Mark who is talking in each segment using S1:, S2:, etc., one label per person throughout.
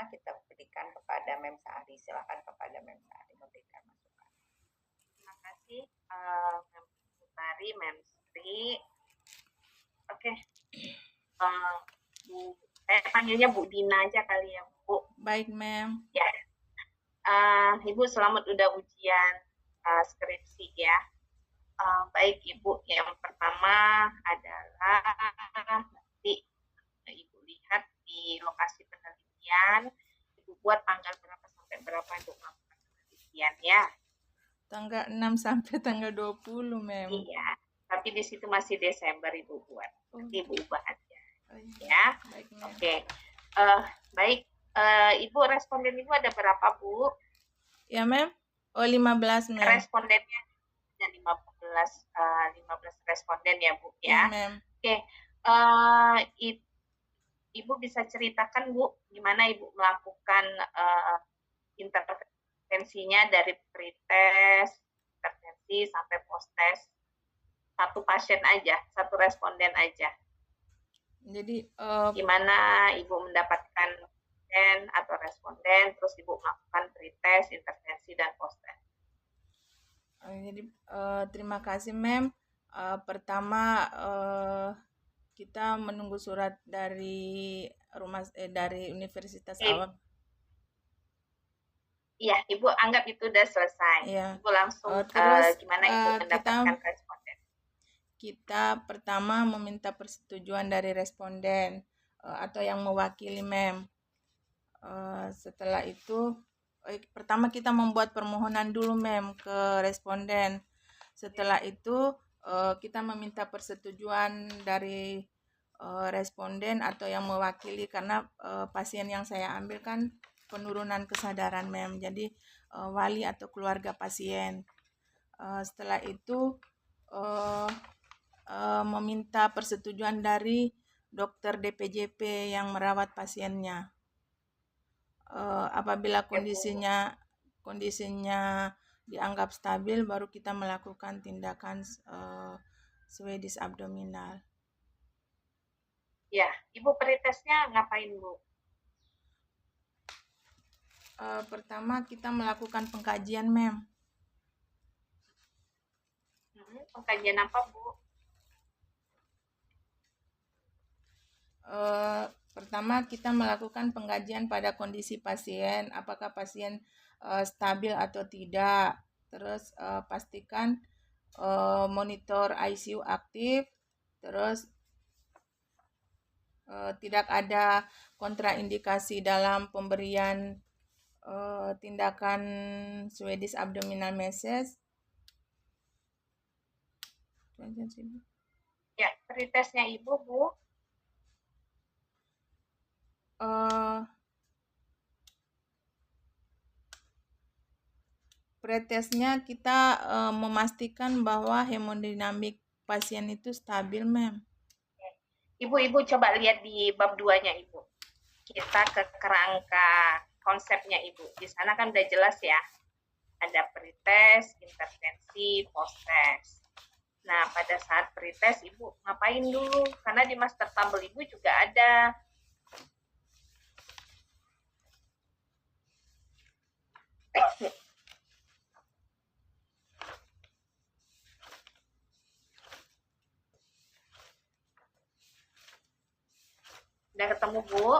S1: kita berikan kepada Mem Sari. Silakan kepada Mem Sari memberikan masukan.
S2: Terima kasih Mem Sari, Mem Sri. Oke, Bu, saya panggilnya Bu Dina aja kali ya, Bu.
S3: Baik, Mem.
S2: Ya, Ibu selamat udah ujian skripsi ya. Baik Ibu, yang pertama adalah nanti Ibu lihat di lokasi penelitian, Ibu buat tanggal berapa sampai berapa untuk melakukan penelitian ya.
S3: Tanggal 6 sampai tanggal 20, Mem.
S2: Iya, tapi di situ masih Desember Ibu buat. Nanti Ibu ubah aja.
S3: Oh, iya.
S2: Ya.
S3: Baik, Mem.
S2: Oke. Baik, Ibu responden Ibu ada berapa, Bu?
S3: Ya, Mem. Oh, 15, Mem.
S2: Respondennya ada 15 responden ya, Bu
S3: Ya,
S2: ya.
S3: Mem.
S2: Oke. Ibu bisa ceritakan, Bu, gimana Ibu melakukan intervensinya dari pretest, intervensi sampai post-test. Satu pasien aja, satu responden aja.
S3: Jadi
S2: gimana Ibu mendapatkan pasien atau responden, terus Ibu melakukan pretest, intervensi, dan post-test.
S3: Jadi terima kasih, Mem. Pertama kita menunggu surat dari dari Universitas Awam.
S2: Iya, Ibu anggap itu udah selesai.
S3: Iya.
S2: Ibu langsung
S3: terus
S2: gimana Ibu mendapatkan responden?
S3: Kita pertama meminta persetujuan dari responden atau yang mewakili, Mem. Setelah itu pertama kita membuat permohonan dulu, Mem, ke responden. Setelah itu kita meminta persetujuan dari responden atau yang mewakili, karena pasien yang saya ambil kan penurunan kesadaran, Mem. Jadi wali atau keluarga pasien. Setelah itu meminta persetujuan dari dokter DPJP yang merawat pasiennya. Apabila kondisinya dianggap stabil, baru kita melakukan tindakan Swedish abdominal.
S2: Ya, Ibu pretestnya ngapain, Bu?
S3: Pertama kita melakukan pengkajian, Mem.
S2: Pengkajian apa, Bu?
S3: Pertama kita melakukan pengkajian pada kondisi pasien, apakah pasien stabil atau tidak. Terus pastikan monitor ICU aktif, terus tidak ada kontraindikasi dalam pemberian tindakan Swedish abdominal massage.
S2: Ya, pretestnya Ibu, Bu.
S3: Pretestnya kita memastikan bahwa hemodinamik pasien itu stabil, Mem.
S2: Ibu coba lihat di bab 2-nya, Ibu. Kita ke kerangka konsepnya, Ibu. Di sana kan udah jelas ya. Ada pretest, intervensi, post-test. Nah, pada saat pretest, Ibu ngapain dulu? Karena di master tabel Ibu juga ada. Udah ketemu, Bu?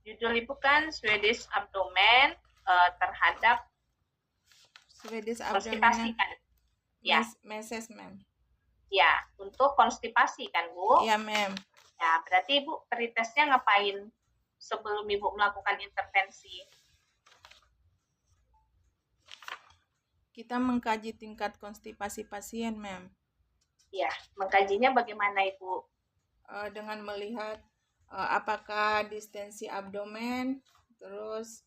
S2: Judul Ibu kan Swedish abdomen terhadap
S3: Swedish
S2: konstipasi kan? Ya.
S3: Meses, Mem.
S2: Ya, untuk konstipasi kan, Bu?
S3: Iya, Mem.
S2: Ya, berarti Ibu pretestnya ngapain sebelum Ibu melakukan intervensi?
S3: Kita mengkaji tingkat konstipasi pasien, Mem.
S2: Ya, mengkajinya bagaimana, Ibu?
S3: Dengan melihat apakah distensi abdomen, terus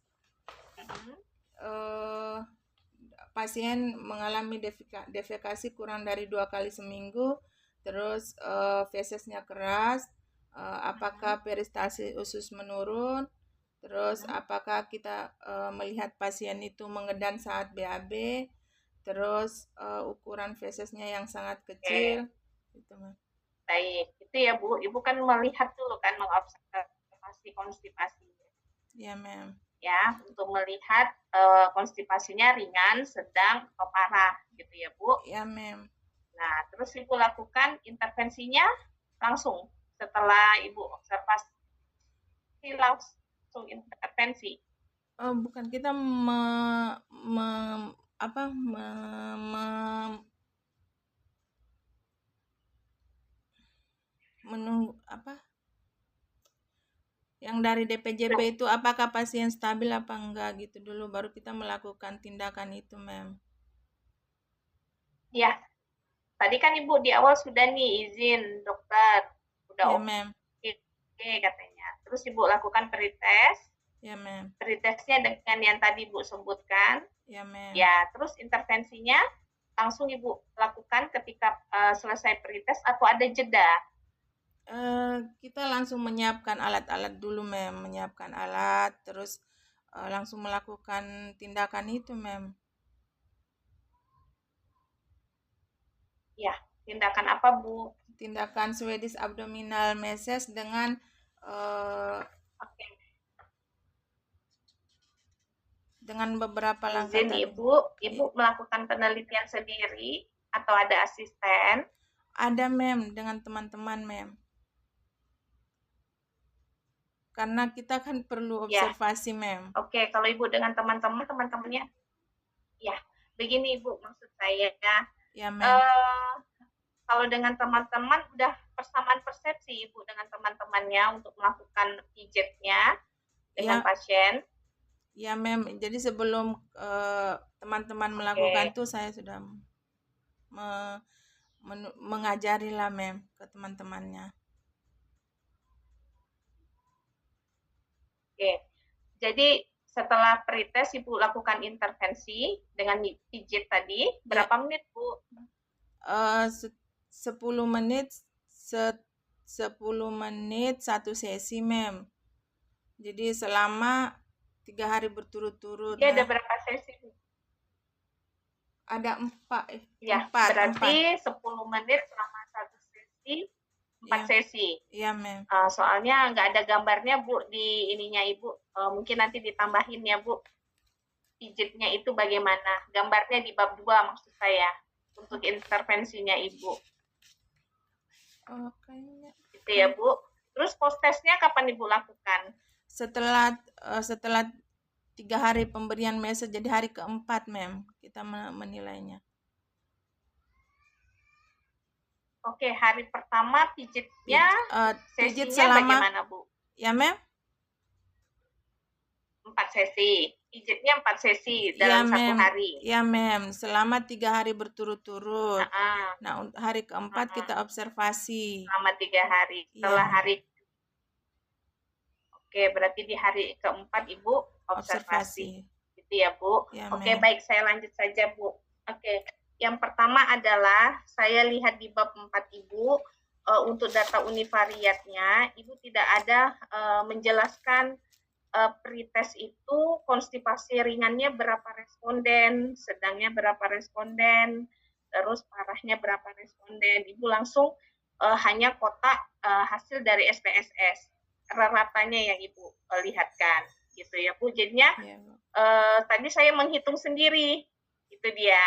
S3: pasien mengalami defekasi kurang dari 2 kali seminggu, terus fesesnya keras, apakah peristalsis usus menurun, terus apakah kita melihat pasien itu mengedan saat BAB, terus ukuran fesesnya yang sangat kecil, gitu Mem.
S2: Baik, itu ya Bu. Ibu kan melihat dulu kan, mengobservasi konstipasi.
S3: Ya Mem.
S2: Ya, untuk melihat konstipasinya ringan, sedang, atau parah, gitu ya Bu.
S3: Ya Mem.
S2: Nah, terus Ibu lakukan intervensinya langsung setelah Ibu observasi, langsung intervensi.
S3: Bukan, kita menunggu yang dari DPJP itu apakah pasien stabil apa enggak gitu dulu, baru kita melakukan tindakan itu Mem.
S2: Ya, tadi kan Ibu di awal sudah nih izin dokter, udah
S3: Ya
S2: oke
S3: Mem.
S2: katanya. Terus Ibu lakukan pretest.
S3: Ya Mem.
S2: Pretestnya dengan yang tadi Ibu sebutkan.
S3: Ya Mem.
S2: Ya, terus intervensinya langsung Ibu lakukan ketika selesai pretest atau ada jeda?
S3: Kita langsung menyiapkan alat-alat dulu Mem, menyiapkan alat, terus langsung melakukan tindakan itu Mem.
S2: Ya, tindakan apa Bu?
S3: Tindakan Swedish abdominal massages dengan
S2: Oke.
S3: dengan beberapa langkah
S2: Izin
S3: tadi.
S2: Ibu melakukan penelitian sendiri atau ada asisten?
S3: Ada Mem, dengan teman-teman Mem. Karena kita kan perlu observasi Mem.
S2: Oke, kalau Ibu dengan teman-temannya, ya begini Ibu, maksud saya
S3: ya Mem.
S2: Kalau dengan teman-teman udah persamaan persepsi Ibu dengan teman-temannya untuk melakukan pijatnya dengan pasien?
S3: Ya Mem, jadi sebelum teman-teman melakukan itu saya sudah mengajarilah Mem ke teman-temannya.
S2: Oke, jadi setelah pretest Ibu lakukan intervensi dengan pijit tadi, berapa menit Bu?
S3: 10 menit 10 menit satu sesi Mem. Jadi selama 3 hari berturut-turut.
S2: Jadi ada berapa sesi Bu?
S3: Ada 4.
S2: Ya, berarti 10 menit selama satu sesi, 4 sesi.
S3: Iya Mem.
S2: Soalnya nggak ada gambarnya Bu di ininya Ibu. Mungkin nanti ditambahin ya Bu. Pijitnya itu bagaimana? Gambarnya di bab 2 maksud saya. Untuk intervensinya Ibu.
S3: Kayaknya.
S2: Gitu ya Bu. Terus post testnya kapan Ibu lakukan?
S3: Setelah 3 hari pemberian message, jadi hari keempat Mem, kita menilainya.
S2: Oke, hari pertama pijitnya
S3: pijit
S2: sesinya
S3: selama,
S2: bagaimana Bu?
S3: Ya Mem?
S2: 4 sesi. Pijitnya 4 sesi dalam satu hari.
S3: Ya Mem, selama 3 hari berturut-turut. Nah, hari keempat kita observasi.
S2: Selama 3 hari. Setelah hari. Oke, berarti di hari keempat Ibu observasi. Gitu ya Bu. Oke, baik, saya lanjut saja Bu. Oke, yang pertama adalah saya lihat di bab 4 Ibu, untuk data univariatnya, Ibu tidak ada menjelaskan pretest itu konstipasi ringannya berapa responden, sedangnya berapa responden, terus parahnya berapa responden. Ibu langsung hanya kotak hasil dari SPSS, ratanya yang Ibu lihatkan, gitu ya Bu. Jadinya tadi saya menghitung sendiri, itu dia.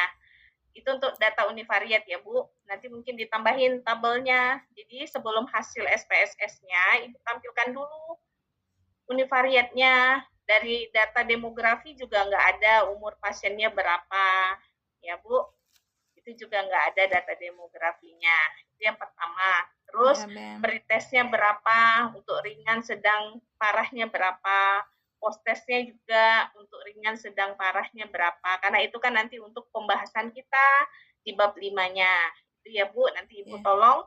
S2: Itu untuk data univariat ya Bu. Nanti mungkin ditambahin tabelnya. Jadi sebelum hasil SPSS-nya, Ibu tampilkan dulu univariatnya. Dari data demografi juga nggak ada umur pasiennya berapa, ya Bu. Itu juga nggak ada data demografinya. Itu yang pertama. Terus pretestnya berapa, untuk ringan, sedang, parahnya berapa, post-testnya juga untuk ringan, sedang, parahnya berapa. Karena itu kan nanti untuk pembahasan kita di bab 5-nya. Itu ya Bu, nanti Ibu tolong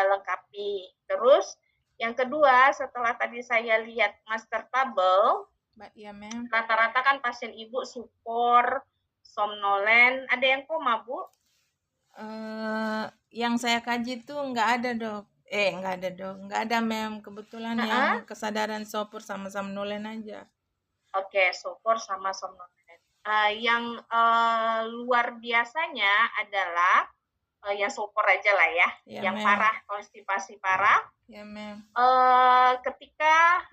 S2: lengkapi. Terus yang kedua, setelah tadi saya lihat master table, rata-rata kan pasien Ibu sukor, somnolen, ada yang koma Bu?
S3: Yang saya kaji itu nggak ada Dok. Enggak ada dong, enggak ada mem. Kebetulan yang kesadaran sopor sama somnolen aja.
S2: Oke, sopor sama somnolen. Yang luar biasanya adalah yang sopor aja lah ya, yang
S3: mem.
S2: parah, konstipasi parah.
S3: Ya mem.
S2: Ketika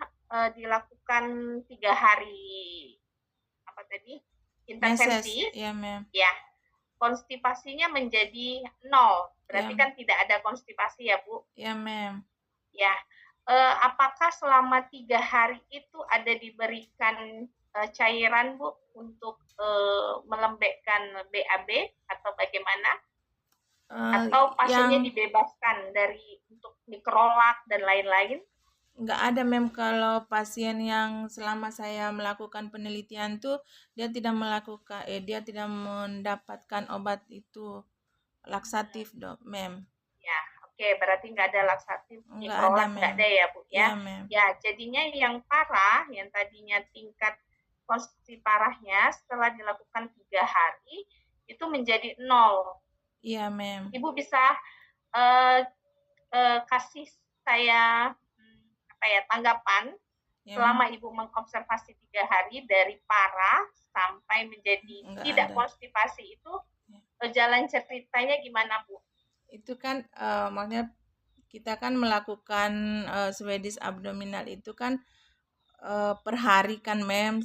S2: dilakukan 3 hari apa tadi intervensi,
S3: ya mem.
S2: Ya, konstipasinya menjadi 0. Berarti
S3: Ya.
S2: kan tidak ada konstipasi ya Bu?
S3: Ya mem.
S2: Ya, apakah selama 3 hari itu ada diberikan cairan Bu untuk melembekkan BAB atau bagaimana? Atau pasiennya dibebaskan dari untuk mikrolak dan lain-lain?
S3: Enggak ada mem. Kalau pasien yang selama saya melakukan penelitian tuh dia tidak mendapatkan obat itu laksatif dok mem.
S2: Ya, oke, berarti nggak ada laksatif, mikrolak nggak ada ya Bu ya? Ya, jadinya yang parah, yang tadinya tingkat konstipasi parahnya setelah dilakukan 3 hari itu menjadi 0.
S3: Iya mem.
S2: Ibu bisa kasih saya tanggapan selama Ibu mengobservasi 3 hari dari parah sampai menjadi tidak konstipasi itu jalan ceritanya gimana Bu?
S3: Itu kan maksudnya kita kan melakukan Swedish abdominal itu kan per hari kan mem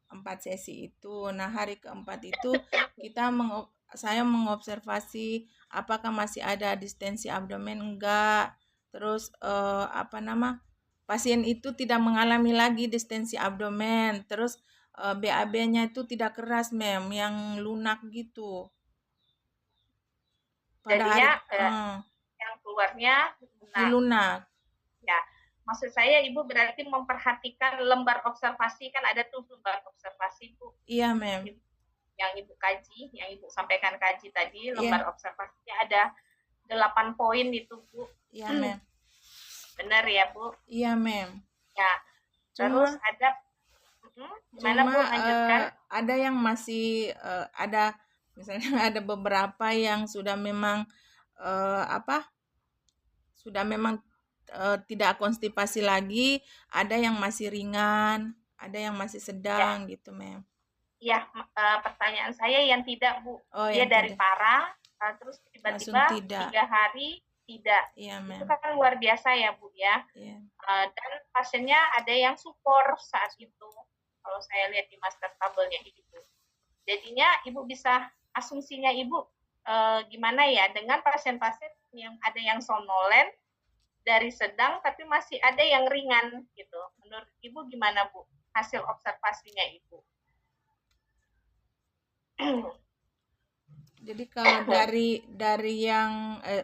S3: 4 sesi itu. Nah hari keempat itu saya mengobservasi apakah masih ada distensi abdomen enggak. Terus pasien itu tidak mengalami lagi distensi abdomen. Terus BAB-nya itu tidak keras mem, yang lunak gitu.
S2: Jadinya yang keluarnya
S3: lunak.
S2: Ya, maksud saya Ibu berarti memperhatikan lembar observasi, kan ada tuh lembar observasi Bu.
S3: Iya mem.
S2: Yang Ibu kaji, yang Ibu sampaikan kaji tadi, lembar observasinya ada 8 poin itu Bu.
S3: Iya mem.
S2: Benar ya Bu?
S3: Iya mem.
S2: Ya, terus ada gimana Bu lanjutkan?
S3: Ada yang masih ada misalnya ada beberapa yang sudah memang sudah memang tidak konstipasi lagi, ada yang masih ringan, ada yang masih sedang gitu mem.
S2: Iya, pertanyaan saya yang tidak Bu. Dia dari parah terus tiba-tiba 3 hari tidak.
S3: Iya,
S2: itu kan luar biasa ya Bu ya.
S3: Iya.
S2: Dan pasiennya ada yang support saat itu. Kalau saya lihat di master tabelnya Ibu. Jadinya Ibu bisa asumsinya Ibu gimana ya dengan pasien-pasien yang ada yang somnolen dari sedang tapi masih ada yang ringan gitu. Menurut Ibu gimana Bu hasil observasinya Ibu?
S3: Jadi kalau dari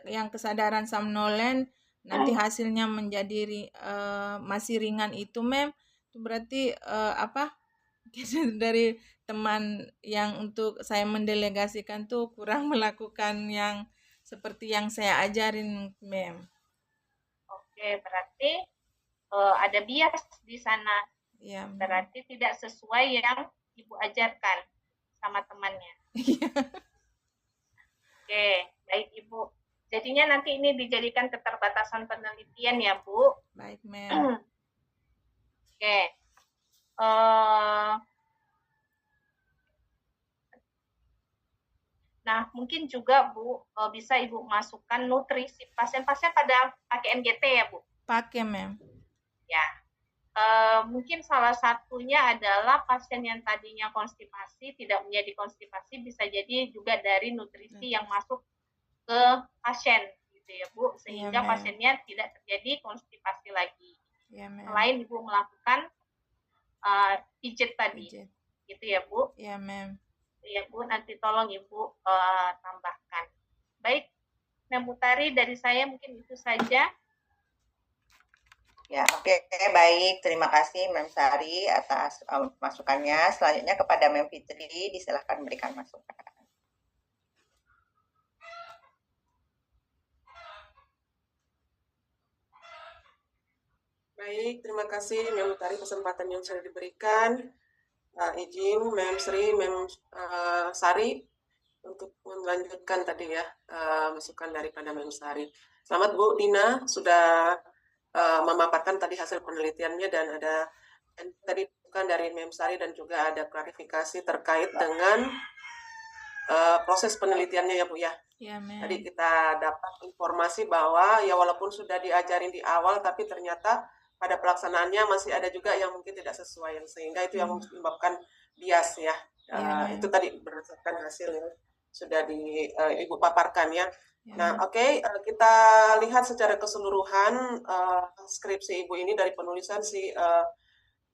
S3: yang kesadaran somnolen nanti hasilnya menjadi masih ringan itu mem, itu berarti dari teman yang untuk saya mendelegasikan tuh kurang melakukan yang seperti yang saya ajarin mem.
S2: Oke, berarti ada bias di sana.
S3: Ya,
S2: berarti tidak sesuai yang Ibu ajarkan sama temannya. Oke, baik Ibu. Jadinya nanti ini dijadikan keterbatasan penelitian ya Bu.
S3: Baik mem.
S2: Oke. Nah, mungkin juga Bu bisa Ibu masukkan nutrisi. Pasien-pasien pada pakai NGT ya Bu?
S3: Pakai mem.
S2: Ya. Mungkin salah satunya adalah pasien yang tadinya konstipasi tidak menjadi konstipasi, bisa jadi juga dari nutrisi yang masuk ke pasien gitu ya Bu, sehingga pasiennya tidak terjadi konstipasi lagi. Selain Ibu melakukan pijet tadi, gitu ya Bu?
S3: Iya mem.
S2: Ya Bu, nanti tolong Ibu tambahkan. Baik, Mem Utari, dari saya mungkin itu saja.
S1: Ya, oke, baik. Terima kasih Mem Sari atas masukannya. Selanjutnya kepada Mem Fitri, disilahkan berikan masukan.
S4: Baik, terima kasih Mem Utari kesempatan yang sudah diberikan. Izin Mem Sri, Mem Sari untuk melanjutkan tadi ya masukan daripada Mem Sari. Selamat Bu Dina, sudah memaparkan tadi hasil penelitiannya dan ada tadi bukan dari Memsari dan juga ada klarifikasi terkait dengan proses penelitiannya ya Bu ya.
S3: Ya, mem.
S4: Tadi kita dapat informasi bahwa ya walaupun sudah diajarin di awal tapi ternyata pada pelaksanaannya masih ada juga yang mungkin tidak sesuai, sehingga itu yang menyebabkan bias ya. Itu tadi berdasarkan hasil yang sudah Ibu paparkan ya. Nah, oke, kita lihat secara keseluruhan skripsi Ibu ini dari penulisan sih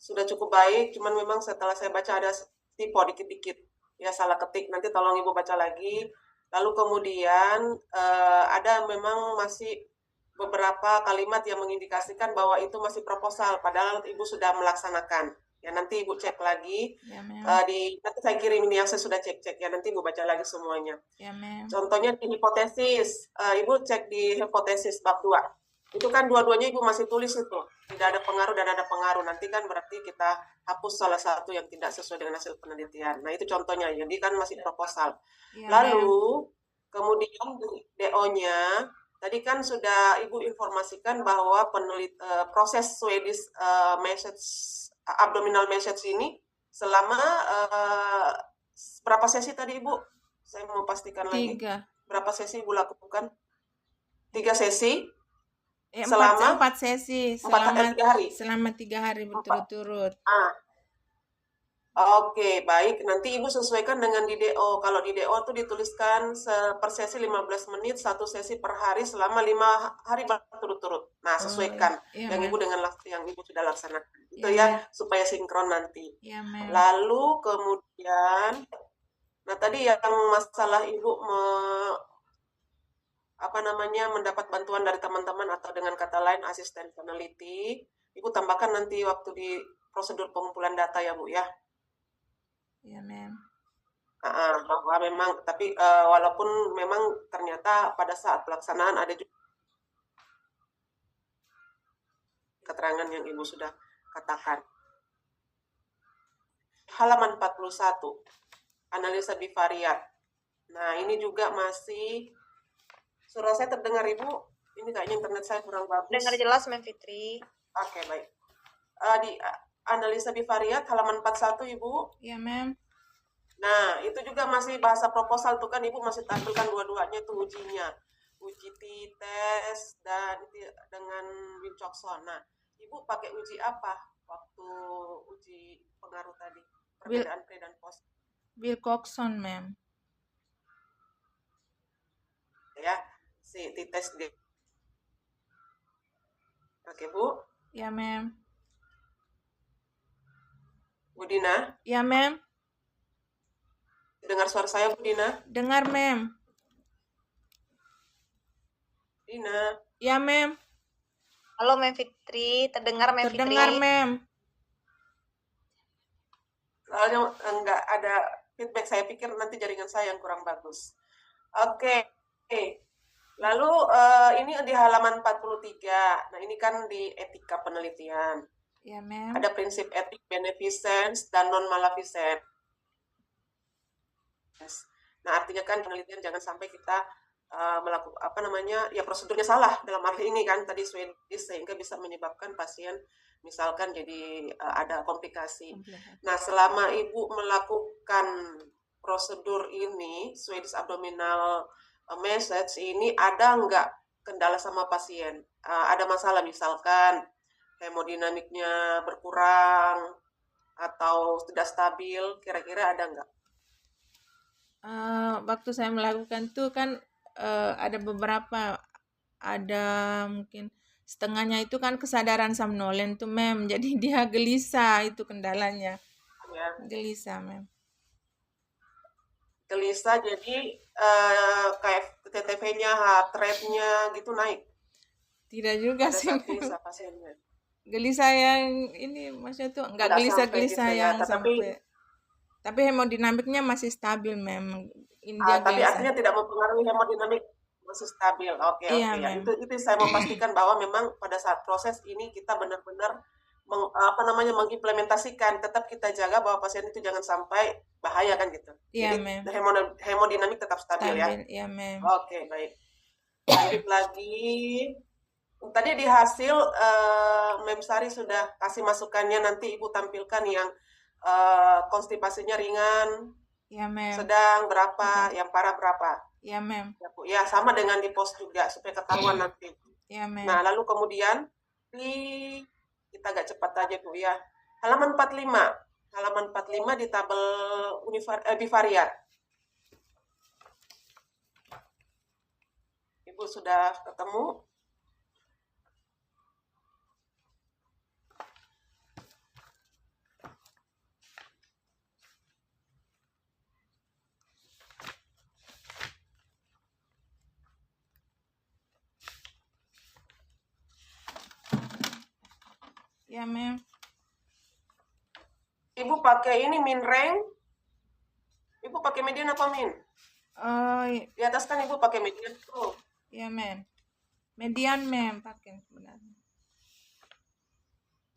S4: sudah cukup baik, cuman memang setelah saya baca ada typo dikit-dikit ya, salah ketik, nanti tolong Ibu baca lagi. Lalu kemudian ada memang masih beberapa kalimat yang mengindikasikan bahwa itu masih proposal, padahal Ibu sudah melaksanakan. Ya, nanti Ibu cek lagi.
S3: Ya, mem.
S4: Nanti saya kirim ini yang saya sudah cek-cek ya, nanti Ibu baca lagi semuanya.
S3: Ya, mem.
S4: Contohnya di hipotesis, Ibu cek di hipotesis bab 2. Itu kan dua-duanya Ibu masih tulis itu. Tidak ada pengaruh dan ada pengaruh. Nanti kan berarti kita hapus salah satu yang tidak sesuai dengan hasil penelitian. Nah, itu contohnya. Jadi kan masih proposal.
S3: Ya,
S4: lalu, kemudian di DO-nya, tadi kan sudah Ibu informasikan bahwa proses Swedish abdominal massage ini selama berapa sesi tadi Ibu? Saya mau pastikan lagi.
S3: 3.
S4: Berapa sesi Ibu lakukan? 3 sesi?
S3: 4 sesi
S4: selama 3 hari.
S3: Selama 3 hari berturut-turut.
S4: Oke, baik. Nanti Ibu sesuaikan dengan di DO. Kalau di DO itu dituliskan per sesi 15 menit, 1 sesi per hari selama 5 hari berturut-turut. Nah, sesuaikan yang Ibu dengan yang Ibu sudah laksanakan. Itu ya, supaya sinkron nanti.
S3: Ya, mem.
S4: Lalu kemudian, nah tadi yang masalah Ibu mendapat bantuan dari teman-teman atau dengan kata lain asisten peneliti, Ibu tambahkan nanti waktu di prosedur pengumpulan data ya Bu ya.
S3: Ya, mem.
S4: Bahwa memang, tapi walaupun memang ternyata pada saat pelaksanaan ada juga keterangan yang Ibu sudah katakan. Halaman 41, analisa bivariat. Nah, ini juga masih, suara saya terdengar Ibu? Ini kayaknya internet saya kurang bagus.
S1: Dengar jelas, Mem Fitri.
S4: Oke, baik. Di analisa bivariat halaman 41 Ibu.
S3: Ya, mem.
S4: Nah, itu juga masih bahasa proposal tuh kan Ibu masih tampilkan dua-duanya itu ujinya. Uji t-test dan dengan Wilcoxon. Nah, Ibu pakai uji apa waktu uji pengaruh tadi? Perbedaan pre dan post.
S3: Wilcoxon, mem.
S4: Ya, si t-test dia. Oke, Bu.
S3: Ya, mem.
S4: Bu Dina?
S3: Ya, mem.
S4: Dengar suara saya, Bu Dina?
S3: Dengar, mem.
S4: Dina?
S3: Ya, mem.
S1: Halo, Mem Fitri. Terdengar, Mem Fitri?
S3: Terdengar, mem.
S4: Soalnya enggak ada feedback, saya pikir nanti jaringan saya yang kurang bagus. Oke. Lalu ini di halaman 43. Nah, ini kan di etika penelitian.
S3: Ya, mem.
S4: Ada prinsip etik beneficence dan non-maleficence. Nah, artinya kan penelitian jangan sampai kita melakukan ya prosedurnya salah dalam arti ini kan tadi Swedish, sehingga bisa menyebabkan pasien misalkan jadi ada komplikasi. Nah, selama Ibu melakukan prosedur ini, Swedish abdominal massage ini, ada nggak kendala sama pasien? Ada masalah misalkan hemodinamiknya berkurang atau tidak stabil, kira-kira ada nggak?
S3: Waktu saya melakukan tuh kan ada beberapa, ada mungkin setengahnya itu kan kesadaran somnolen tuh, mem. Jadi dia gelisah, itu kendalanya.
S4: Ya.
S3: Gelisah, mem.
S4: Gelisah, jadi kayak TTP-nya, heart rate-nya gitu naik?
S3: Tidak juga
S4: pada
S3: sih.
S4: saat gelisah pasiennya.
S3: Gelisah yang ini maksudnya tuh enggak gelisah-gelisah gitu ya, yang sampai. Tapi hemodinamiknya masih stabil, mem.
S4: Tapi artinya tidak mempengaruhi hemodinamik, masih stabil. Oke.
S3: Iya,
S4: Ya. Itu saya mau pastikan bahwa memang pada saat proses ini kita benar-benar mengimplementasikan, tetap kita jaga bahwa pasien itu jangan sampai bahaya kan gitu.
S3: Iya,
S4: jadi
S3: mem.
S4: Hemodinamik tetap stabil ya.
S3: Iya, mem.
S4: Oke, baik. Lanjut lagi. Tadi di hasil Mem Sari sudah kasih masukannya, nanti Ibu tampilkan yang konstipasinya ringan,
S3: Ya, Mem.
S4: sedang berapa, yang parah berapa.
S3: Ya, Mem.
S4: Ya, Bu. Ya, sama dengan di post juga supaya ketahuan nanti.
S3: Ya, Mem.
S4: Nah, lalu kemudian kita agak cepat aja, Bu ya. Halaman 45. Halaman 45 di tabel bivariat. Ibu sudah ketemu?
S3: Ya, Mem.
S4: Ibu pakai ini Minrank. Ibu pakai median apa Min?
S3: Oh,
S4: Di atas kan Ibu pakai median tuh.
S3: ya, Mem. Median, Mem, pakai sebenarnya.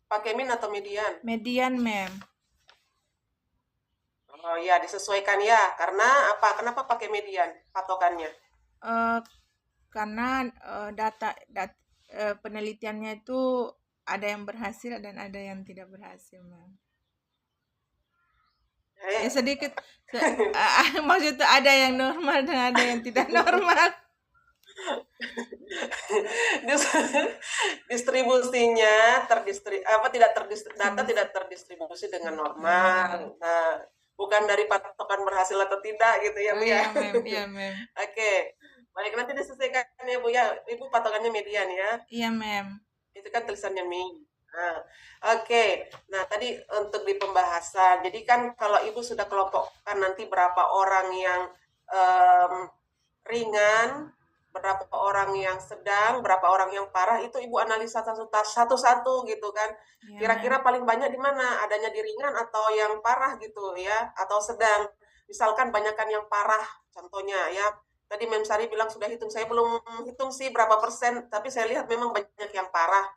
S4: Pakai min atau median?
S3: Median, Mem.
S4: Oh ya, disesuaikan ya. Karena apa? Kenapa pakai median patokannya?
S3: Karena data penelitiannya itu ada yang berhasil dan ada yang tidak berhasil, Mem. Ya sedikit, maksudnya ada yang normal dan ada yang tidak normal.
S4: Distribusinya data tidak terdistribusi dengan normal. Nah, bukan dari patokan berhasil atau tidak gitu ya, Bu ya.
S3: Iya, Mem.
S4: Oke. Baik, nanti disesuaikan ya, Bu ya. Ibu patokannya median ya.
S3: Iya, Mem.
S4: Itu kan tulisannya min. Nah, oke. Nah, tadi untuk di pembahasan. Jadi kan kalau Ibu sudah kelompokkan nanti berapa orang yang ringan, berapa orang yang sedang, berapa orang yang parah, itu Ibu analisa satu-satu gitu kan.
S3: Ya,
S4: Kira-kira paling banyak di mana? Adanya di ringan atau yang parah gitu ya, atau sedang. Misalkan banyakkan yang parah, contohnya ya. Tadi Mem Sari bilang sudah hitung, saya belum hitung sih berapa persen, tapi saya lihat memang banyak yang parah.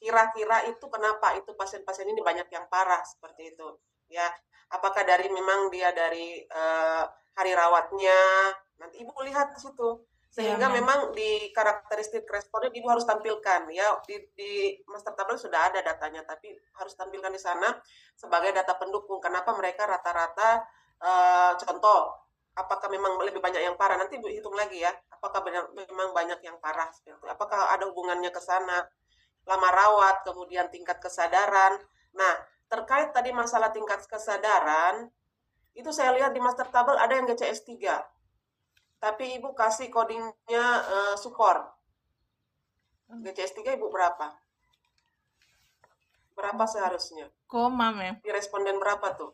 S4: Kira-kira itu kenapa itu pasien-pasien ini banyak yang parah seperti itu ya? Apakah dari memang dia dari hari rawatnya? Nanti Ibu lihat di situ. Sehingga memang di karakteristik responden Ibu harus tampilkan ya, di master tabel sudah ada datanya, tapi harus tampilkan di sana sebagai data pendukung. Kenapa mereka rata-rata contoh, apakah memang lebih banyak yang parah? Nanti Ibu hitung lagi ya, apakah memang banyak yang parah seperti itu. Apakah ada hubungannya ke sana? Lama rawat, kemudian tingkat kesadaran. Nah, terkait tadi masalah tingkat kesadaran, itu saya lihat di master tabel ada yang GCS 3. Tapi Ibu kasih codingnya support. GCS 3 Ibu berapa? Berapa seharusnya?
S3: Koma, Mem.
S4: Di responden berapa tuh?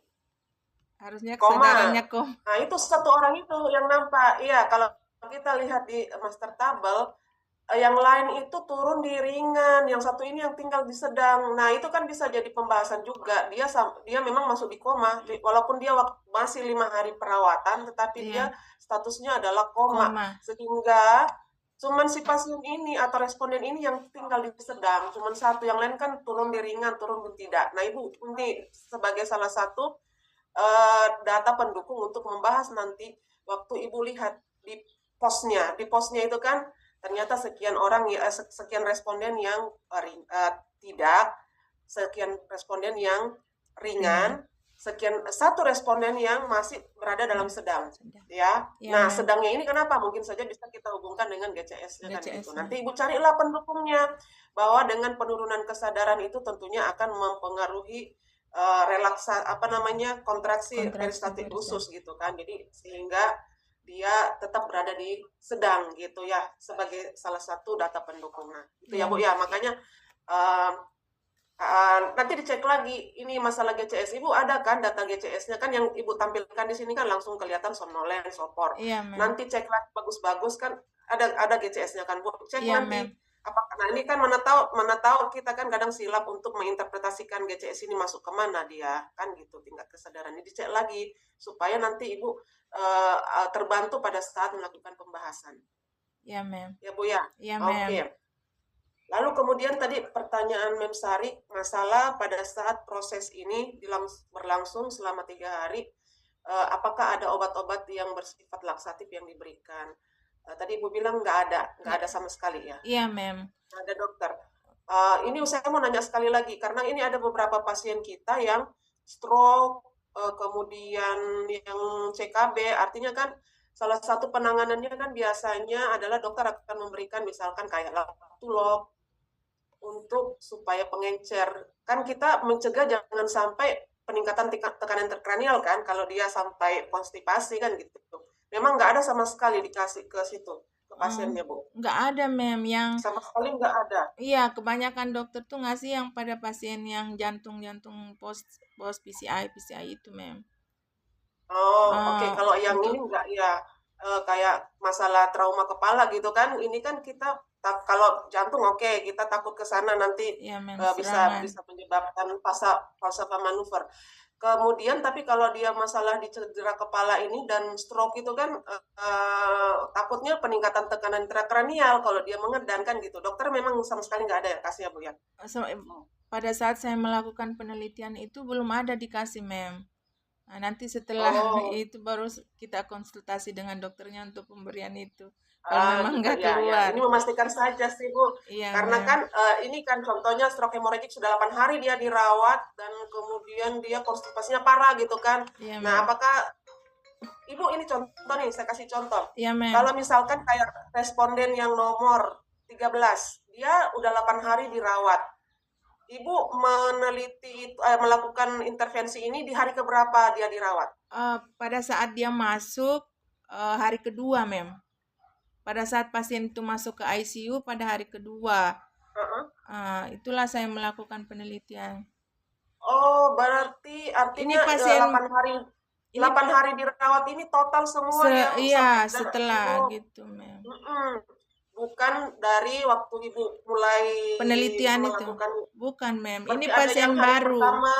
S3: Harusnya kesadarannya koma.
S4: Nah, itu satu orang itu yang nampak. Iya, kalau kita lihat di master tabel, yang lain itu turun di ringan, yang satu ini yang tinggal di sedang. Nah, itu kan bisa jadi pembahasan juga. Dia memang masuk di koma, walaupun dia masih 5 hari perawatan, tetapi dia statusnya adalah koma. Sehingga cuman si pasien ini atau responden ini yang tinggal di sedang, cuman satu, yang lain kan turun di ringan, turun pun tidak. Nah, Ibu ini sebagai salah satu data pendukung untuk membahas nanti waktu Ibu lihat di posnya. Di posnya itu kan ternyata sekian orang ya, sekian responden yang tidak, sekian responden yang ringan, sekian satu responden yang masih berada dalam sedang, ya. Nah, sedangnya ini kenapa? Mungkin saja bisa kita hubungkan dengan GCS-nya kan gitu. Nanti Ibu carilah pendukungnya, bahwa dengan penurunan kesadaran itu tentunya akan mempengaruhi kontraksi peristatik usus gitu kan. Jadi sehingga dia tetap berada di sedang gitu ya, sebagai salah satu data pendukung. Nah, itu ya Bu ya, makanya nanti dicek lagi ini masalah GCS. Ibu ada kan data GCS-nya kan yang Ibu tampilkan di sini kan langsung kelihatan somnolen, sopor. Nanti cek lagi bagus-bagus kan ada GCS-nya kan Bu. Cek nanti. Nah, ini kan mana tahu kita kan kadang silap untuk menginterpretasikan GCS ini masuk kemana dia kan gitu, tingkat kesadaran ini dicek lagi supaya nanti Ibu terbantu pada saat melakukan pembahasan.
S3: Ya, Mem.
S4: Ya, Bu ya?
S3: Ya, Mem.
S4: Oke. Lalu kemudian tadi pertanyaan Mem Sari, masalah pada saat proses ini berlangsung selama 3 hari, apakah ada obat-obat yang bersifat laksatif yang diberikan? Tadi Ibu bilang nggak ada sama sekali ya.
S3: Iya, Mem.
S4: Nggak ada dokter. Ini saya mau nanya sekali lagi karena ini ada beberapa pasien kita yang stroke, kemudian yang CKB, artinya kan salah satu penanganannya kan biasanya adalah dokter akan memberikan misalkan kayak Laptulok untuk supaya pengencer. Kan kita mencegah jangan sampai peningkatan tekanan intrakranial kan kalau dia sampai konstipasi kan gitu. Memang nggak ada sama sekali dikasih ke situ ke pasiennya, Bu.
S3: Nggak ada, Mem. Yang
S4: Sama sekali nggak ada.
S3: iya, kebanyakan dokter tuh ngasih yang pada pasien yang jantung post PCI itu, Mem.
S4: Oh, oke. Kalau yang
S3: untuk
S4: ini enggak ya kayak masalah trauma kepala gitu kan. Ini kan kita kalau jantung oke, kita takut ke sana nanti
S3: ya, Mem,
S4: bisa
S3: serangan.
S4: menyebabkan falsafah manuver. Kemudian tapi kalau dia masalah di cedera kepala ini dan stroke itu kan takutnya peningkatan tekanan intrakranial kalau dia mengedan kan gitu. Dokter memang sama sekali nggak ada ya kasih ya, Bu ya.
S3: Pada saat saya melakukan penelitian itu belum ada dikasih, Mem. Nah, nanti setelah itu baru kita konsultasi dengan dokternya untuk pemberian itu. Kalau memang nggak
S4: ya,
S3: keluar.
S4: ini memastikan saja sih, Bu.
S3: Iya,
S4: Karena
S3: Mem.
S4: kan ini kan contohnya stroke hemorragik sudah 8 hari dia dirawat dan kemudian dia konstipasinya parah gitu kan.
S3: Iya,
S4: Nah,
S3: Mem.
S4: apakah Ibu ini contoh nih, saya kasih contoh.
S3: Iya, Mem.
S4: Kalau misalkan kayak responden yang nomor 13, dia udah 8 hari dirawat. Ibu meneliti melakukan intervensi ini di hari keberapa dia dirawat?
S3: Pada saat dia masuk hari kedua, Mem. Pada saat pasien itu masuk ke ICU pada hari kedua. Itulah saya melakukan penelitian.
S4: Oh, berarti artinya
S3: Ini pasien
S4: 8 hari dirawat ini total semua ya?
S3: Iya, setelah gitu, Mem.
S4: Bukan dari waktu Ibu mulai
S3: penelitian
S4: melakukan
S3: itu. Bukan, Mem.
S4: Berarti
S3: Ini
S4: ada
S3: pasien
S4: yang hari
S3: baru.
S4: Pertama,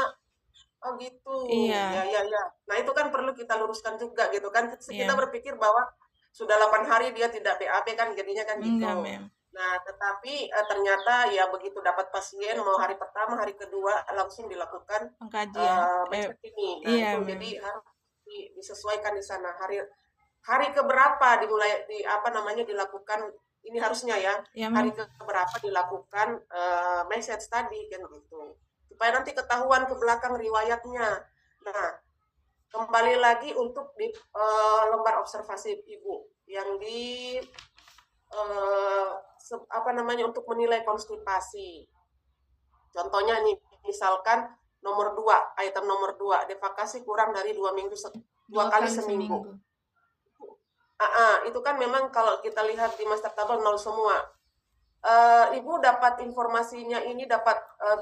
S4: oh gitu.
S3: Iya.
S4: Ya. Nah, itu kan perlu kita luruskan juga gitu kan. Kita
S3: Iya.
S4: berpikir bahwa sudah 8 hari dia tidak BAB kan jadinya kan gitu.
S3: Enggak, Mem.
S4: Nah, tetapi ternyata ya begitu dapat pasien mau hari pertama, hari kedua langsung dilakukan
S3: Pengkajian.
S4: ini. Nah,
S3: Iya,
S4: itu
S3: Mem.
S4: jadi harus disesuaikan di sana. Hari keberapa dilakukan ini harusnya ya.
S3: Iya,
S4: Hari
S3: Mem.
S4: keberapa dilakukan message tadi kan gitu. Supaya nanti ketahuan ke belakang riwayatnya. Nah, kembali lagi untuk di lembar observasi Ibu yang di untuk menilai konstipasi. Contohnya nih, misalkan nomor 2, item nomor 2, defekasi kurang dari 2 minggu, 2 kali seminggu. Itu kan memang kalau kita lihat di master table 0 semua. Ibu dapat informasinya ini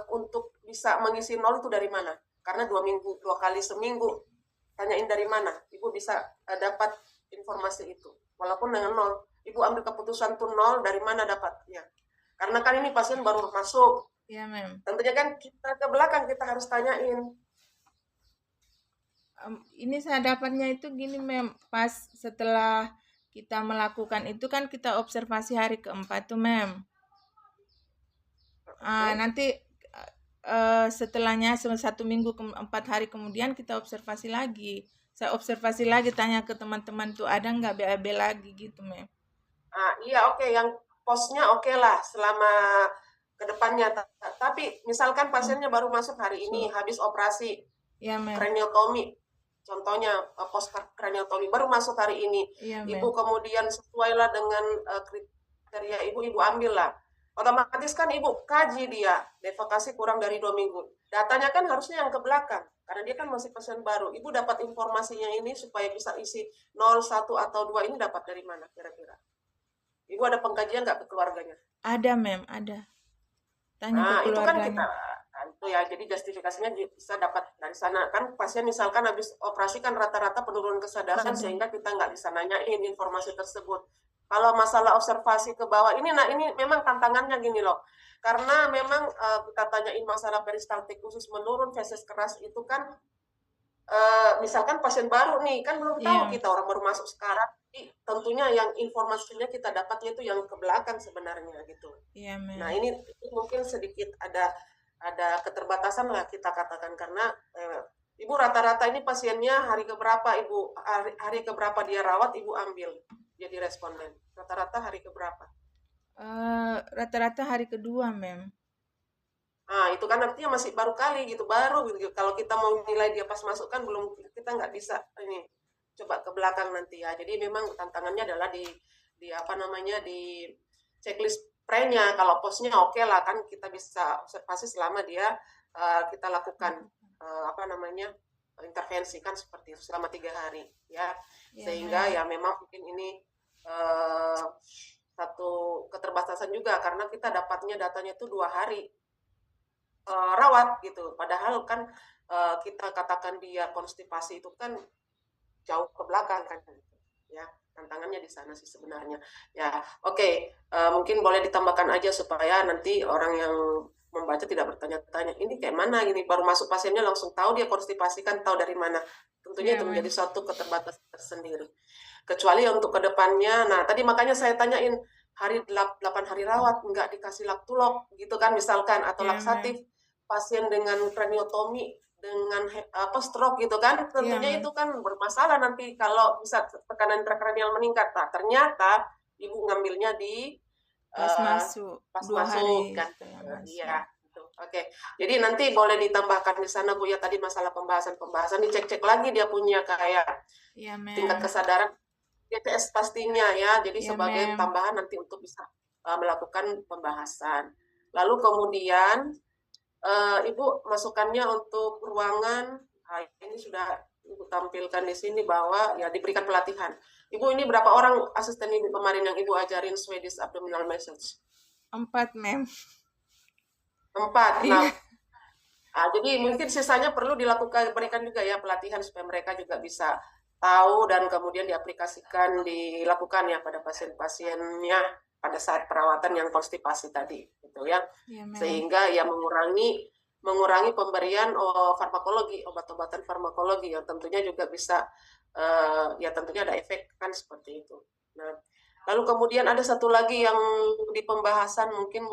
S4: untuk bisa mengisi 0 itu dari mana? Karena 2 minggu, 2 kali seminggu. Tanyain dari mana? Ibu bisa dapat informasi itu. Walaupun dengan 0. Ibu ambil keputusan tuh 0, dari mana dapatnya? Karena kan ini pasien baru masuk.
S3: Iya, Mem.
S4: Tentunya kan kita ke belakang kita harus tanyain.
S3: Ini saya dapatnya itu gini, Mem. Pas setelah kita melakukan itu kan kita observasi hari keempat tuh, Mem. Nanti setelahnya 1 minggu 4 hari kemudian kita observasi lagi. Saya observasi lagi, tanya ke teman-teman tuh ada nggak BAB lagi gitu, Mem.
S4: Iya, oke. Yang posnya oke lah selama kedepannya. Tapi misalkan pasiennya baru masuk hari ini, habis operasi kraniotomi, contohnya post kraniotomi baru masuk hari ini.
S3: Iya,
S4: Ibu kemudian sesuailah dengan kriteria Ibu ambil lah. Otomatis kan Ibu kaji dia, defekasi kurang dari 2 minggu. Datanya kan harusnya yang ke belakang, karena dia kan masih pasien baru. Ibu dapat informasinya ini supaya bisa isi 0, 1, atau 2 ini dapat dari mana kira-kira? Ibu ada pengkajian nggak ke keluarganya?
S3: Ada, Mem, ada. Tanya ke keluarganya.
S4: Itu kan itu ya, jadi justifikasinya bisa dapat dari sana. Kan pasien misalkan habis operasi kan rata-rata penurunan kesadaran, sehingga kita nggak bisa nanyain informasi tersebut. Kalau masalah observasi ke bawah, ini memang tantangannya gini loh. Karena memang kita tanyain masalah peristaltik khusus menurun, feses keras itu kan, misalkan pasien baru nih, kan belum tahu kita orang baru masuk sekarang. Jadi tentunya yang informasinya kita dapatnya itu yang ke belakang sebenarnya gitu.
S3: Iya, Mem.
S4: Nah, ini mungkin sedikit ada keterbatasan lah kita katakan, karena Ibu rata-rata ini pasiennya hari keberapa Ibu, hari keberapa dia rawat Ibu ambil. jadi responden? Rata-rata hari keberapa?
S3: Rata-rata hari kedua, Mem.
S4: Nah, itu kan artinya masih baru kali gitu, baru gitu. Kalau kita mau nilai dia pas masuk kan belum, kita nggak bisa ini coba ke belakang nanti ya. Jadi memang tantangannya adalah di apa namanya di checklist pre-nya. Kalau postnya oke lah kan kita bisa observasi selama dia kita lakukan apa namanya intervensi kan seperti itu selama 3 hari ya.
S3: Ya,
S4: Sehingga
S3: Mem.
S4: ya memang mungkin ini satu keterbatasan juga karena kita dapatnya datanya itu 2 hari rawat gitu. Padahal kan kita katakan dia konstipasi itu kan jauh ke belakang kan, ya tantangannya di sana sih sebenarnya. Ya, oke. Mungkin boleh ditambahkan aja supaya nanti orang yang membaca tidak bertanya-tanya, ini kayak mana gini, baru masuk pasiennya langsung tahu dia konstipasi kan, tahu dari mana. Tentunya
S3: Ya,
S4: itu
S3: Mem.
S4: menjadi suatu keterbatasan tersendiri. Kecuali untuk kedepannya, nah tadi makanya saya tanyain, 8 hari rawat nggak dikasih laktulog gitu kan misalkan, atau
S3: Ya, Mem.
S4: laksatif, pasien dengan kraniotomi dengan apa stroke gitu kan,
S3: Iya,
S4: tentunya
S3: Mem.
S4: itu kan bermasalah nanti kalau bisa tekanan intrakranial meningkat. Nah, ternyata ibu ngambilnya di
S3: Pas masuk
S4: pas
S3: 2
S4: masuk
S3: hari
S4: kan.
S3: setelah masuk.
S4: Iya, gitu. Oke. Jadi nanti boleh ditambahkan di sana Bu ya tadi masalah pembahasan dicek-cek lagi dia punya kayak
S3: Iya,
S4: tingkat
S3: Mem.
S4: kesadaran DTS pastinya ya. Jadi
S3: Iya,
S4: sebagai
S3: Mem.
S4: tambahan nanti untuk bisa melakukan pembahasan. Lalu kemudian Ibu masukannya untuk ruangan, nah ini sudah Ibu tampilkan di sini bahwa ya diberikan pelatihan. Ibu ini berapa orang asisten Ibu kemarin yang Ibu ajarin Swedish abdominal massage?
S3: 4, Mem.
S4: 4.
S3: Iya.
S4: Nah, jadi mungkin sisanya perlu berikan juga ya pelatihan supaya mereka juga bisa tahu dan kemudian dilakukan ya pada pasien-pasiennya pada saat perawatan yang konstipasi tadi, gitu ya.
S3: Iya, Mem.
S4: Sehingga ya mengurangi pemberian farmakologi, obat-obatan farmakologi yang tentunya juga bisa ya tentunya ada efek kan seperti itu. Nah, lalu kemudian ada satu lagi yang di pembahasan mungkin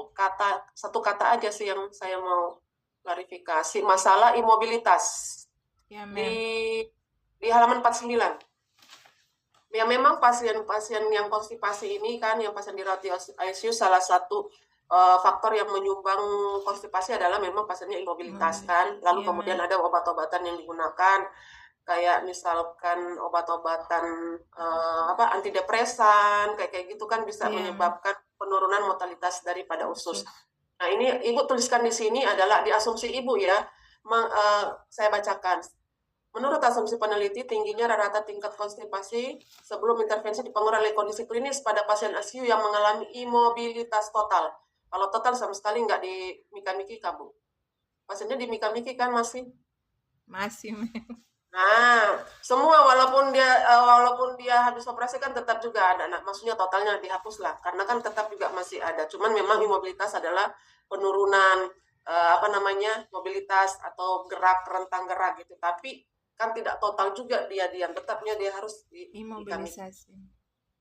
S4: satu kata aja sih yang saya mau klarifikasi, masalah imobilitas
S3: Iya, Mem.
S4: di halaman 49. Ya memang pasien-pasien yang konstipasi ini kan, yang pasien di rawat ICU, salah satu faktor yang menyumbang konstipasi adalah memang pasiennya imobilitas kan. Lalu
S3: Iya,
S4: kemudian
S3: Mem.
S4: ada obat-obatan yang digunakan, kayak misalkan obat-obatan antidepresan, kayak gitu kan bisa
S3: Iya, Mem.
S4: menyebabkan penurunan mortalitas daripada usus.
S3: Usus.
S4: Nah ini Ibu tuliskan di sini adalah di asumsi Ibu ya, saya bacakan. Menurut asumsi peneliti, tingginya rata-rata tingkat konstipasi sebelum intervensi dipengaruhi oleh kondisi klinis pada pasien ICU yang mengalami imobilitas total. Kalau total sama sekali nggak di Mika-Miki kamu. Pasiennya di Mika-Miki kan masih?
S3: Masih, Mem.
S4: Nah, semua walaupun dia habis operasi kan tetap juga ada. Nah, maksudnya totalnya dihapus lah, karena kan tetap juga masih ada. Cuman memang imobilitas adalah penurunan mobilitas atau rentang gerak gitu. Tapi kan tidak total juga dia diam, tetapnya dia harus
S3: Imobilisasi.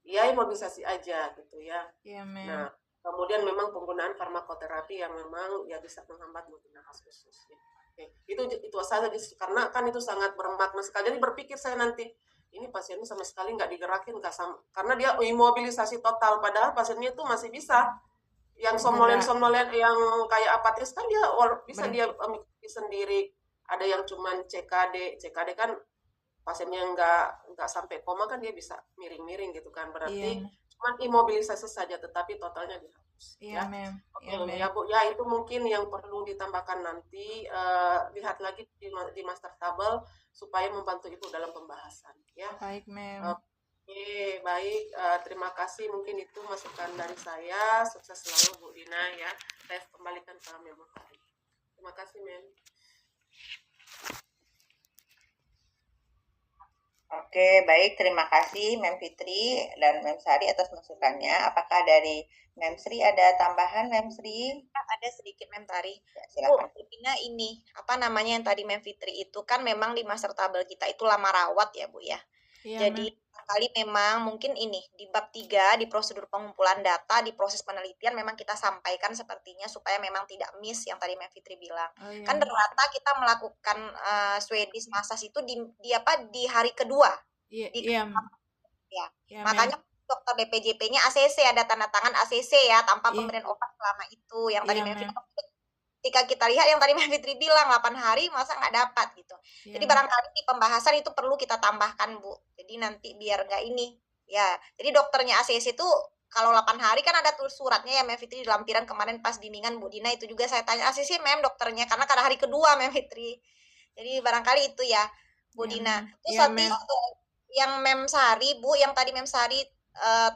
S4: ya imobilisasi aja gitu ya.
S3: Iya, Mem.
S4: Nah, kemudian memang penggunaan farmakoterapi yang memang ya bisa menghambat mobilitas usus. Oke, itu saja karena kan itu sangat bermakna sekali. Jadi berpikir saya nanti ini pasiennya sama sekali nggak digerakin karena dia imobilisasi total, padahal pasiennya itu masih bisa yang somnolen yang kayak apatis kan dia bisa dia sendiri. Ada yang cuman CKD kan pasiennya nggak sampai koma kan dia bisa miring-miring gitu kan, berarti cuman imobilisasi saja tetapi totalnya dihapus.
S3: Iya,
S4: ya.
S3: Mem.
S4: Oke, ya Bu, ya itu mungkin yang perlu ditambahkan nanti, lihat lagi di master table supaya membantu Ibu dalam pembahasan ya.
S3: Baik, Mem.
S4: Oke, baik, terima kasih, mungkin itu masukan dari saya. Sukses selalu Bu Dina ya. Saya kembalikan ke Mem Sari. Terima kasih, Mem.
S1: Oke, baik. Terima kasih Mem Fitri dan Mem Sari atas masukannya. Apakah dari Mem Sri ada tambahan, Mem Sri?
S5: Ada sedikit, Mem Tari.
S1: Ya, silakan.
S5: Bu Dina, ini apa namanya yang tadi Mem Fitri itu kan memang di master tabel kita itu lama rawat ya Bu ya.
S3: Iya,
S5: Jadi kali memang mungkin ini di bab 3 di prosedur pengumpulan data di proses penelitian memang kita sampaikan sepertinya supaya memang tidak miss yang tadi Mem Fitri bilang.
S3: iya.
S5: Kan rata kita melakukan Swedish massage itu di hari kedua.
S3: Iya,
S5: di
S3: iya.
S5: ya.
S3: Iya,
S5: Makanya dokter DPJP-nya ACC, ada tanda tangan ACC ya, tanpa
S3: Iya.
S5: pemberian obat selama itu. Yang tadi
S3: Iya,
S5: Mem
S3: Mem.
S5: Fitri, ketika kita lihat yang tadi Mem Fitri bilang 8 hari masa nggak dapat gitu.
S3: Iya,
S5: Jadi
S3: Mem.
S5: barangkali di pembahasan itu perlu kita tambahkan, Bu. Jadi nanti biar nggak ini. Ya, jadi dokternya ACC itu kalau 8 hari kan ada tulis suratnya ya Mem Fitri, di lampiran kemarin pas bimbingan Bu Dina itu juga saya tanya ACC Mem dokternya, karena pada hari kedua Mem Fitri. Jadi barangkali itu ya Bu
S3: Iya,
S5: Dina.
S3: Mem.
S5: Terus
S3: Iya,
S5: tadi
S3: Mem.
S5: yang Mem Sari Bu, yang tadi Mem Sari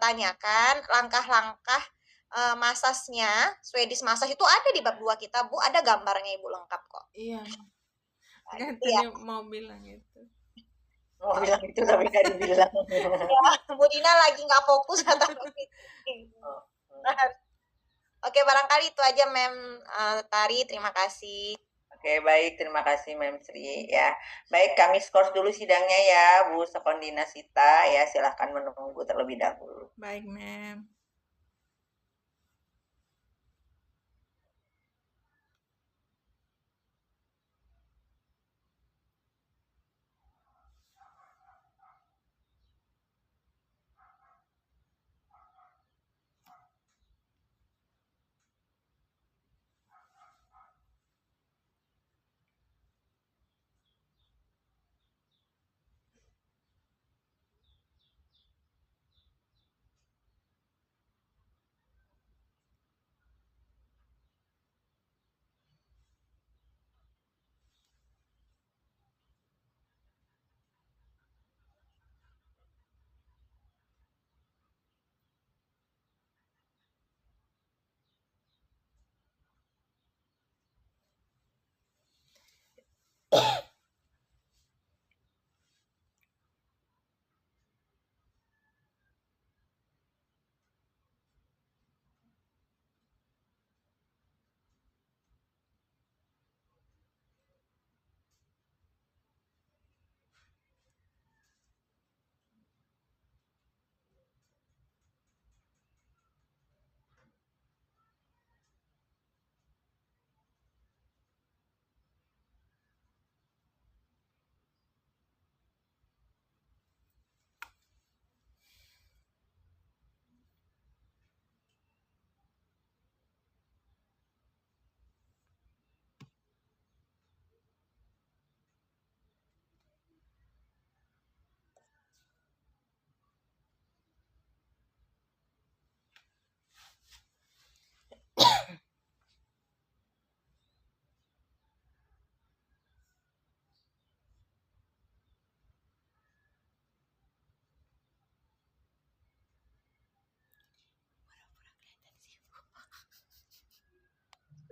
S5: tanyakan langkah-langkah masasnya, Swedish massage itu ada di bab 2 kita Bu, ada gambarnya Ibu lengkap kok.
S3: Iya.
S5: Nah,
S3: Kan
S5: gitu ya.
S3: tadi mau bilang itu.
S1: Mau bilang itu tapi nggak dibilang.
S5: Ya, Bu Dina lagi nggak fokus kata Mem Fitri. Oke, barangkali itu aja Mem Tari, terima kasih.
S1: Oke, baik, terima kasih Mem Sri ya. Baik, kami skors dulu sidangnya ya, Bu Sekondina Sita ya, silahkan menunggu terlebih dahulu.
S3: Baik, Mem.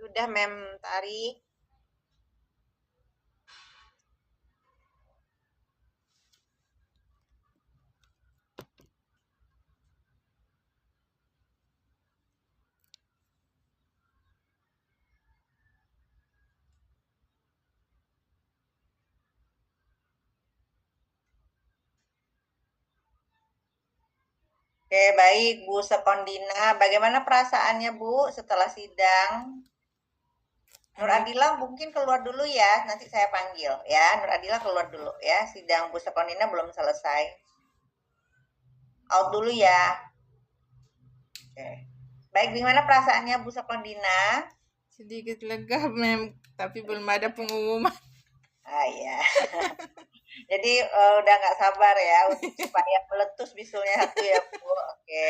S5: Sudah Mem Tari.
S1: Oke, baik Bu Sekondina, bagaimana perasaannya Bu setelah sidang? Nur Adila mungkin keluar dulu ya, nanti saya panggil ya. Nur Adila keluar dulu ya, sidang Bu Sekondina belum selesai. Out dulu ya. Oke. Baik, gimana perasaannya Bu Sekondina?
S3: Sedikit lega, Mem, tapi belum ada pengumuman.
S1: Ah ya. Jadi udah nggak sabar ya untuk supaya meletus bisulnya satu ya Bu. Oke.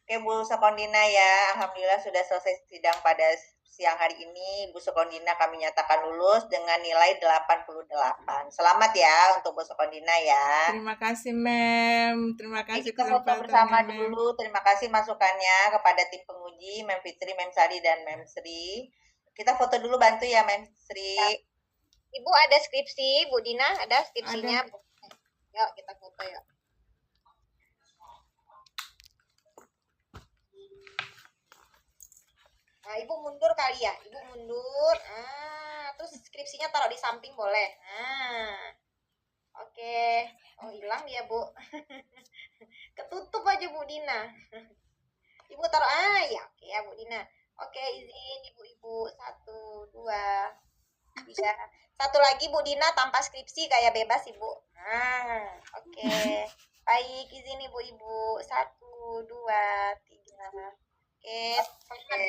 S1: Oke Bu Sekondina ya, alhamdulillah sudah selesai sidang pada siang hari ini. Bu Sekondina kami nyatakan lulus dengan nilai 88. Selamat ya untuk Bu Sekondina ya.
S3: Terima kasih, Mem. Terima
S1: Oke,
S3: kasih
S1: kita foto bersama
S3: kesempatannya, Mem.
S1: dulu. Terima kasih masukannya kepada tim penguji Mem Fitri, Mem Sari dan Mem Sri. Kita foto dulu, bantu ya Mem Sri.
S5: Ibu ada skripsi, Bu Dina ada skripsinya.
S3: Ada.
S5: Yuk kita foto yuk. Nah, Ibu mundur kali ya, Ibu mundur. Terus skripsinya taruh di samping boleh. Oke. Oh hilang dia Bu. Ketutup aja Bu Dina. Ibu taruh ya oke ya Bu Dina. Oke izin ibu-ibu 1, 2, 3. Satu lagi Bu Dina tanpa skripsi kayak bebas Ibu. Oke. Baik izin ibu-ibu 1, 2, 3. Oke,
S1: Oke,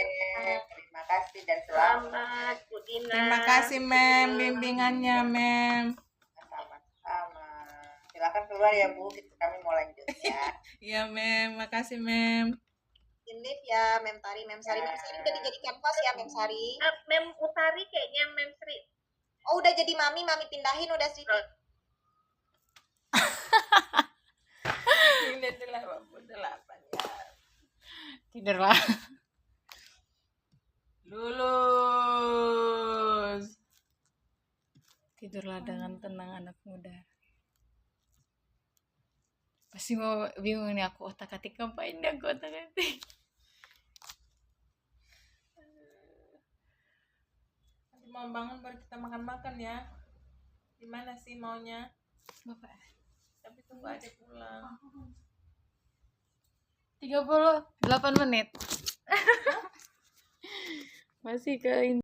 S1: terima kasih dan selamat.
S2: Selamat Bu Dina.
S3: Terima kasih Mem bimbingannya Mem.
S1: Sama-sama. Silakan keluar ya Bu, kami mau lanjut ya.
S3: Iya Mem, makasih Mem.
S5: in live ya, Mem Tari. Mem Sari udah dijadikan host ya, Mem Sari.
S2: Mem Utari kayaknya Mem Sri.
S5: Oh, udah jadi mami pindahin udah Sri.
S3: Ini 88 ya. Tidurlah. Lulus. Tidurlah dengan tenang anak muda. Pasti mau bingung nih aku otak-atik ngapain dah aku otak-atik. Nanti mau bangun baru kita makan-makan ya. Gimana sih maunya? Bapak. Tapi tunggu adik pulang. 38 menit. Masih ke ini.